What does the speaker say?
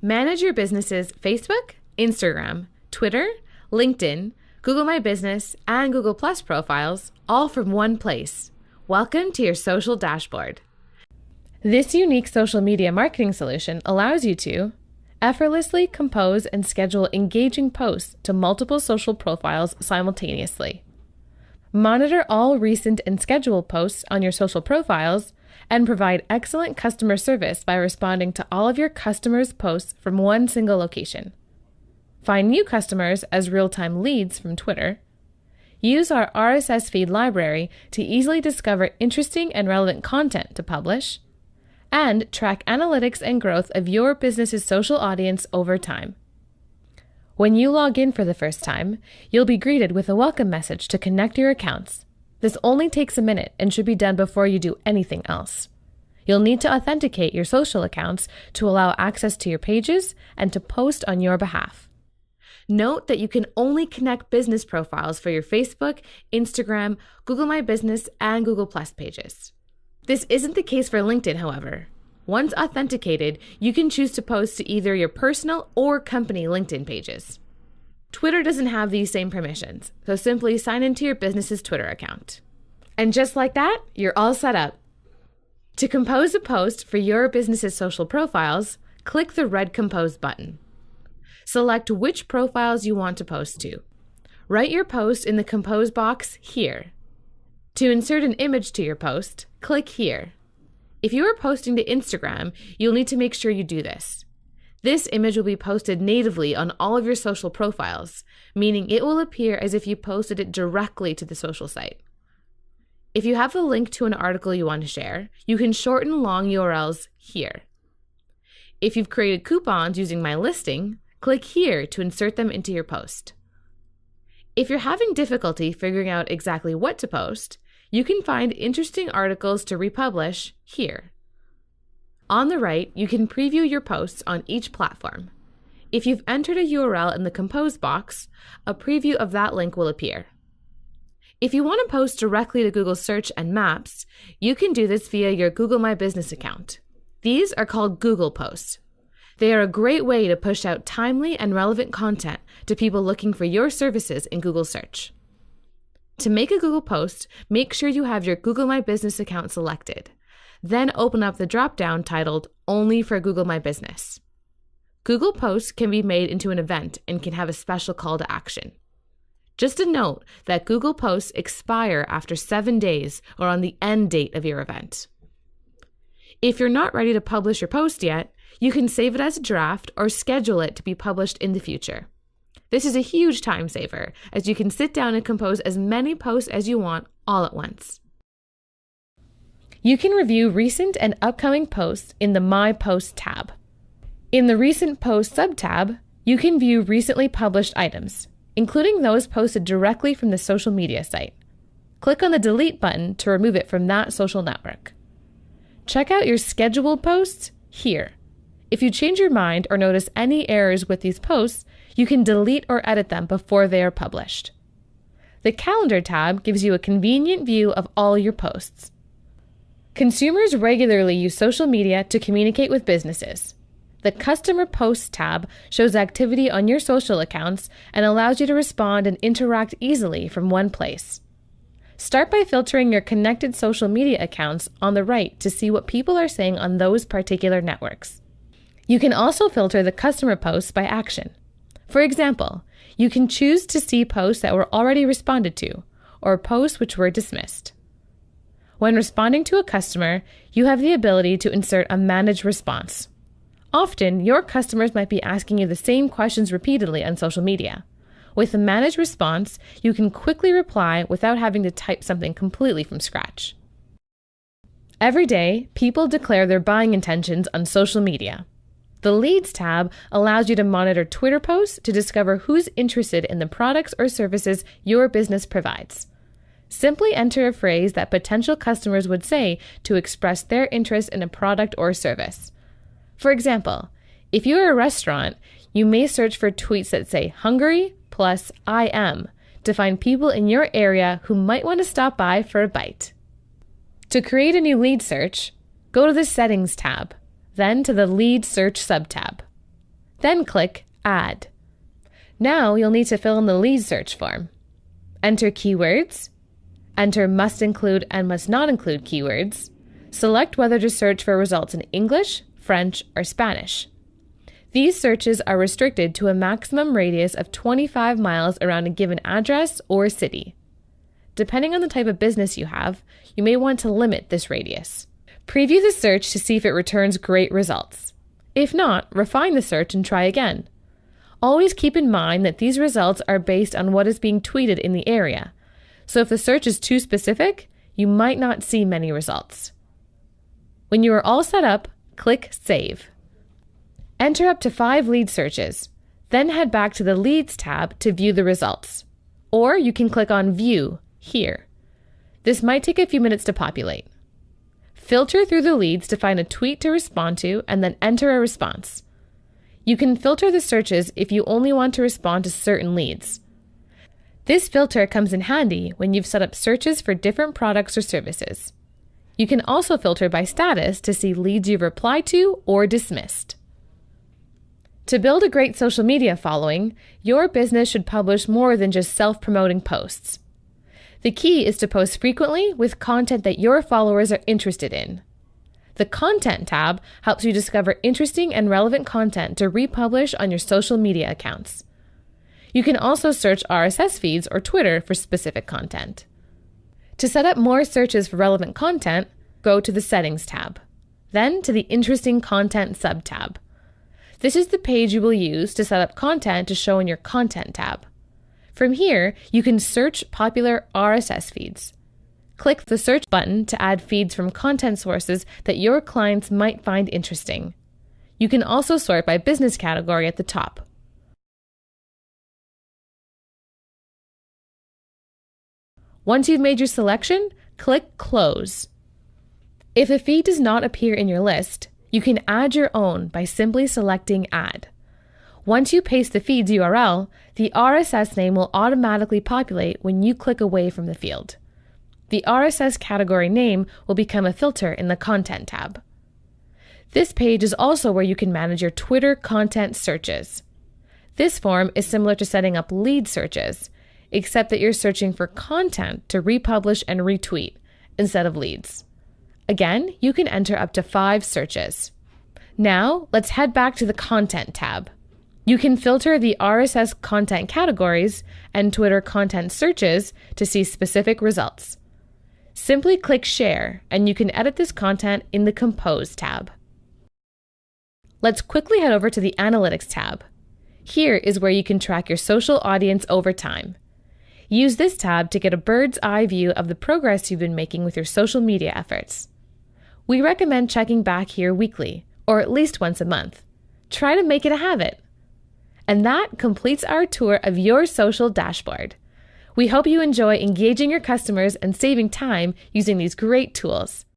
Manage your business's Facebook, Instagram, Twitter, LinkedIn, Google My Business, and Google Plus profiles, all from one place. Welcome to your social dashboard. This unique social media marketing solution allows you to effortlessly compose and schedule engaging posts to multiple social profiles simultaneously, monitor all recent and scheduled posts on your social profiles, and provide excellent customer service by responding to all of your customers' posts from one single location. Find new customers as real-time leads from Twitter. Use our RSS feed library to easily discover interesting and relevant content to publish. And track analytics and growth of your business's social audience over time. When you log in for the first time, you'll be greeted with a welcome message to connect your accounts. This only takes a minute and should be done before you do anything else. You'll need to authenticate your social accounts to allow access to your pages and to post on your behalf. Note that you can only connect business profiles for your Facebook, Instagram, Google My Business, and Google Plus pages. This isn't the case for LinkedIn, however. Once authenticated, you can choose to post to either your personal or company LinkedIn pages. Twitter doesn't have these same permissions, so simply sign into your business's Twitter account. And just like that, you're all set up. To compose a post for your business's social profiles, click the red Compose button. Select which profiles you want to post to. Write your post in the Compose box here. To insert an image to your post, click here. If you are posting to Instagram, you'll need to make sure you do this. This image will be posted natively on all of your social profiles, meaning it will appear as if you posted it directly to the social site. If you have a link to an article you want to share, you can shorten long URLs here. If you've created coupons using My Listing, click here to insert them into your post. If you're having difficulty figuring out exactly what to post, you can find interesting articles to republish here. On the right, you can preview your posts on each platform. If you've entered a URL in the Compose box, a preview of that link will appear. If you want to post directly to Google Search and Maps, you can do this via your Google My Business account. These are called Google Posts. They are a great way to push out timely and relevant content to people looking for your services in Google Search. To make a Google post, make sure you have your Google My Business account selected. Then open up the drop-down titled Only for Google My Business. Google Posts can be made into an event and can have a special call to action. Just a note that Google Posts expire after 7 days or on the end date of your event. If you're not ready to publish your post yet, you can save it as a draft or schedule it to be published in the future. This is a huge time saver, as you can sit down and compose as many posts as you want all at once. You can review recent and upcoming posts in the My Post tab. In the Recent Posts sub-tab, you can view recently published items, including those posted directly from the social media site. Click on the Delete button to remove it from that social network. Check out your scheduled posts here. If you change your mind or notice any errors with these posts, you can delete or edit them before they are published. The Calendar tab gives you a convenient view of all your posts. Consumers regularly use social media to communicate with businesses. The Customer Posts tab shows activity on your social accounts and allows you to respond and interact easily from one place. Start by filtering your connected social media accounts on the right to see what people are saying on those particular networks. You can also filter the customer posts by action. For example, you can choose to see posts that were already responded to, or posts which were dismissed. When responding to a customer, you have the ability to insert a managed response. Often, your customers might be asking you the same questions repeatedly on social media. With a managed response, you can quickly reply without having to type something completely from scratch. Every day, people declare their buying intentions on social media. The Leads tab allows you to monitor Twitter posts to discover who's interested in the products or services your business provides. Simply enter a phrase that potential customers would say to express their interest in a product or service. For example, if you're a restaurant, you may search for tweets that say "hungry" plus "I am" to find people in your area who might want to stop by for a bite. To create a new lead search, go to the Settings tab, then to the Lead Search sub-tab. Then click Add. Now you'll need to fill in the lead search form. Enter keywords. Enter must include and must not include keywords. Select whether to search for results in English, French, or Spanish. These searches are restricted to a maximum radius of 25 miles around a given address or city. Depending on the type of business you have, you may want to limit this radius. Preview the search to see if it returns great results. If not, refine the search and try again. Always keep in mind that these results are based on what is being tweeted in the area, so if the search is too specific, you might not see many results. When you are all set up, click Save. Enter up to 5 lead searches, then head back to the Leads tab to view the results. Or you can click on View here. This might take a few minutes to populate. Filter through the leads to find a tweet to respond to and then enter a response. You can filter the searches if you only want to respond to certain leads. This filter comes in handy when you've set up searches for different products or services. You can also filter by status to see leads you've replied to or dismissed. To build a great social media following, your business should publish more than just self-promoting posts. The key is to post frequently with content that your followers are interested in. The Content tab helps you discover interesting and relevant content to republish on your social media accounts. You can also search RSS feeds or Twitter for specific content. To set up more searches for relevant content, go to the Settings tab, then to the Interesting Content sub-tab. This is the page you will use to set up content to show in your Content tab. From here, you can search popular RSS feeds. Click the Search button to add feeds from content sources that your clients might find interesting. You can also sort by business category at the top. Once you've made your selection, click Close. If a feed does not appear in your list, you can add your own by simply selecting Add. Once you paste the feed's URL, the RSS name will automatically populate when you click away from the field. The RSS category name will become a filter in the Content tab. This page is also where you can manage your Twitter content searches. This form is similar to setting up lead searches, except that you're searching for content to republish and retweet instead of leads. Again, you can enter up to 5 searches. Now, let's head back to the Content tab. You can filter the RSS content categories and Twitter content searches to see specific results. Simply click Share, and you can edit this content in the Compose tab. Let's quickly head over to the Analytics tab. Here is where you can track your social audience over time. Use this tab to get a bird's eye view of the progress you've been making with your social media efforts. We recommend checking back here weekly, or at least once a month. Try to make it a habit. And that completes our tour of your social dashboard. We hope you enjoy engaging your customers and saving time using these great tools.